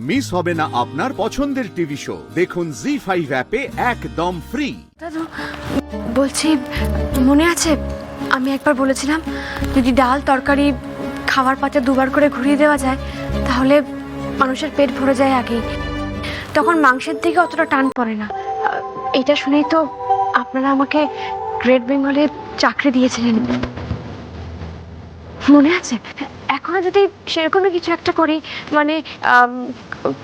Miss হবে না আপনার পছন্দের টিভি শো। দেখুন জি5 অ্যাপে একদম ফ্রি। দাদু বলছি, মনে আছে আমি একবার বলেছিলাম যদি ডাল তরকারি খাওয়ার পাতে দুবার করে ঘুরিয়ে দেওয়া যায় তাহলে মানুষের পেট ভরে যায় আগেই, তখন মাংসের দিকে অতটা টান পড়ে না। এটা শুনেই তো আপনারা আমাকে গ্রেট বেঙ্গলে চাকরি দিয়েছিলেন, মনে আছে? এখনো যদি সেরকমই কিছু একটা করি, মানে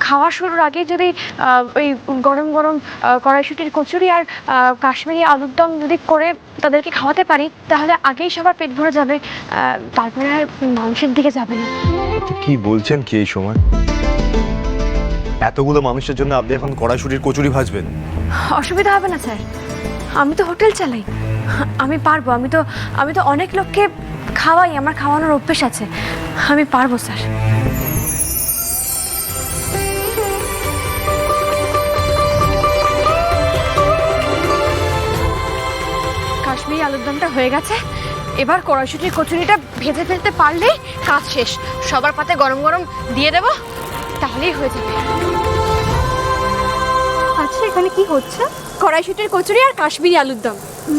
খাওয়া শুরুর আগে যদি ওই গরম গরম কড়াইশুঁটির কচুরি আর কাশ্মীরি আলুর দম যদি করে তাদেরকে খাওয়াতে পারি তাহলে আগেই সবার পেট ভরে যাবে, তারপরে আর মাংসের দিকে যাবে না। কি বলছেন কি এই সময়? এতগুলো মানুষের জন্য আপনি এখন কড়াইশুঁটির কচুরি ভাজবেন? অসুবিধা হবে না স্যার, আমি তো হোটেল চালাই, আমি পারবো। আমি তো অনেক লোককে খাওয়াই, আমার খাওয়ানোর অভ্যেস আছে, আমি পারবো স্যার। কাশ্মীরি আলুর দমটা হয়ে গেছে, এবার কড়াইশুঁটির কচুরিটা ভেজে ফেলতে পারলেই কাজ শেষ। সবার পাতে গরম গরম দিয়ে দেবো, তাহলেই হয়ে যাবে। আচ্ছা, এখানে কি হচ্ছে? কড়াইশুঁটির কচুরি আর কাশ্মীরি আলুর দম।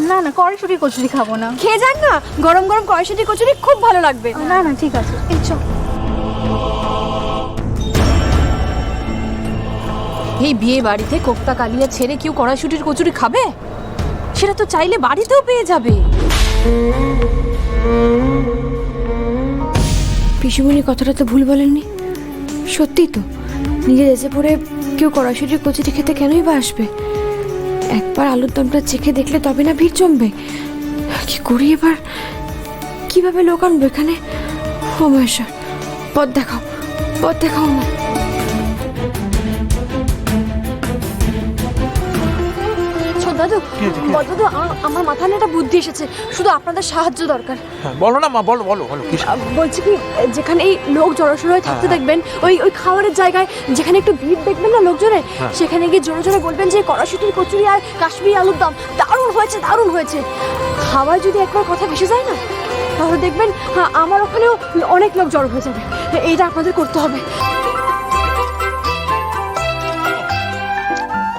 না না, কড়াইশুঁটির কচুরি খাবো না। খেয়ে যান না, গরম গরম কড়াইশুঁটির কচুরি খুব ভালো লাগবে। না না, ঠিক আছে, এই চল। এই বিয়ে বাড়িতে কোপ্তা কালিয়া ছেড়ে কেউ কড়াইশুঁটির কচুরি খাবে? সেটা তো চাইলে বাড়িতেও পেয়ে যাবে। পিসুমণি কথাটা তো ভুল বলেননি, সত্যি তো নিজে দেশে পড়ে কেউ কড়াইশুঁটির কচুরি খেতে কেনই বা আসবে? একবার আলুর দমটা চেখে দেখলে তবে না ভিড় জমবে। কি করি এবার, কিভাবে লোক আনবো এখানে? ও মহেশ্বর, পথ দেখাও, পথ দেখাও না। দাদু, দাদু, আমার মাথায় না একটা বুদ্ধি এসেছে, শুধু আপনাদের সাহায্য দরকার। বলো না মা, বলো বলো বলো। বলছি কি, যেখানে এই লোক জড়সড় হয়ে থাকতে দেখবেন, ওই খাবারের জায়গায় যেখানে একটু ভিড় দেখবেন না লোকজনের, সেখানে গিয়ে জোরে জোরে বলবেন যে কড়াইশুঁটির কচুরি আর কাশ্মীরি আলুর দম দারুণ হয়েছে, দারুণ হয়েছে। খাওয়ায় যদি একবার কথা ভেসে যায় না, তাহলে দেখবেন আমার ওখানেও অনেক লোক জড়ো হয়ে যাবে। এইটা আপনাদের করতে হবে।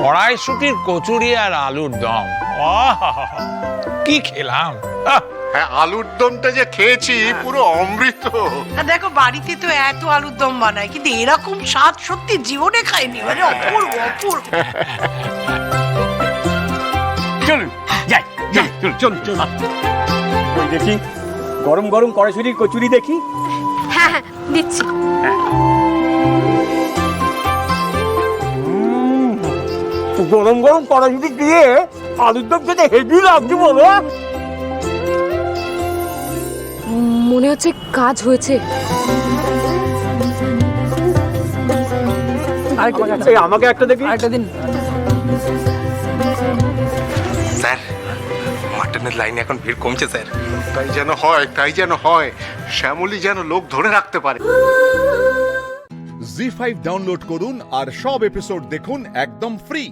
কড়াইশুঁটির কচুরি আর আলুর দম, কি খেলাম! হ্যাঁ, আলুর দমটা যে খেয়েছি পুরো অমৃত। দেখো, বাড়িতে তো এত আলুর দম বানায়, কিন্তু এরকম স্বাদ সত্যি জীবনে খাইনি, মানে অপূর্ব অপূর্ব। চলুন যাই, চল চল। ওই দেখি গরম গরম কড়াইশুঁটির কচুরি দেখি। হ্যাঁ হ্যাঁ, দিচ্ছি। গরম গরম কড়াইশুঁটি দিয়ে আলুর দম খেতে হেভি লাগছে বলো। মনে হচ্ছে কাজ হয়েছে। আমাকে একটা দেখি, একটা দিন। স্যার, মাটনের লাইনে এখন ভিড় কমছে স্যার। তাই যেন হয়, তাই যেন হয়, শ্যামলী যেন লোক ধরে রাখতে পারে। জি5 ডাউনলোড করুন আর সব এপিসোড দেখুন একদম ফ্রি।